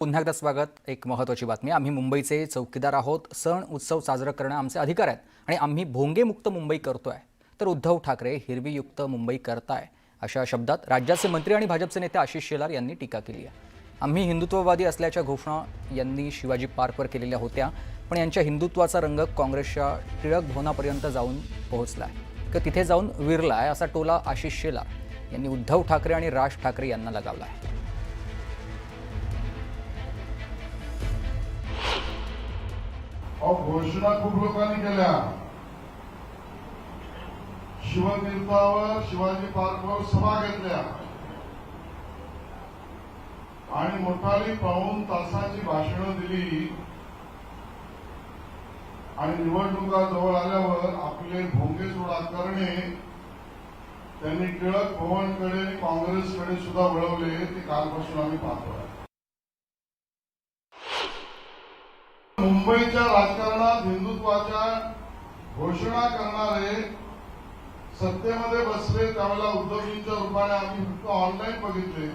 पुन्हा एकदा स्वागत। एक महत्त्वाची बातमी, आम्ही मुंबईचे चौकीदार आहोत। सण उत्सव साजरा करणं आमचे अधिकार आहेत आणि आम्ही भोंगेमुक्त मुंबई करतोय, तर उद्धव ठाकरे हिरवीयुक्त मुंबई करताय, अशा शब्दात राज्याचे मंत्री आणि भाजपचे नेते आशिष शेलार यांनी टीका केली आहे। आम्ही हिंदुत्ववादी असल्याच्या घोषणा यांनी शिवाजी पार्कवर केलेल्या होत्या, पण यांच्या हिंदुत्वाचा रंग काँग्रेसच्या टिळक भवनापर्यंत जाऊन पोहोचलाय, तर तिथे जाऊन विरलाय, असा टोला आशिष शेलार यांनी उद्धव ठाकरे आणि राज ठाकरे यांना लगावलाय। घोषणा खूप लोकांनी केल्या। शिवतीर्थावर शिवाजी पार्कवर सभा घेतल्या आणि मोठाली पाऊण तासाची भाषणं दिली आणि निवडणुका जवळ आल्यावर आपले भोंगे सोडा करणे त्यांनी टिळक भवनकडे काँग्रेसकडे सुद्धा वळवले। ते कालपासून आम्ही पाहतोय। मुंबईच्या राजकारणात हिंदुत्वाच्या घोषणा करणारे सत्तेमध्ये बसले त्यावेळेला उद्धवजींच्या रूपाने आम्ही फक्त ऑनलाईन बघितले।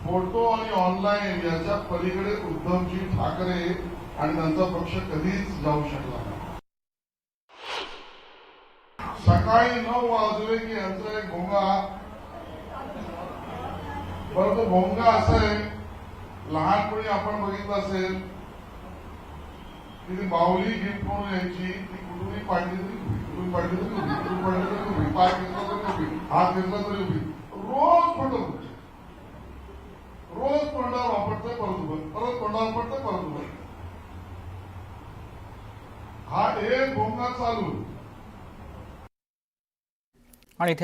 फोटो आणि ऑनलाईन याच्या पलीकडे उद्धवजी ठाकरे आणि त्यांचा पक्ष कधीच जाऊ शकला नाही। सकाळी 9 वाजले की यांचा एक भोंगा, परंतु भोंगा असा आहे, लहानपणी आपण बघितलं असेल की ती बाहुली गिफ्ट म्हणून यायची, ती कुठूनही पाडली तरी उभी, कुठून पाडली तरी उभी, कुठून पाडली तरी उभी, पाय घेतला तरी उभी, हात घेतला तरी उभी, रोज फोटो, रोज तोंडावर वापरतोय परत उभं, परत तोंडावर वापरतोय परत उभं। हा एक भोंगा चालू आणि इथे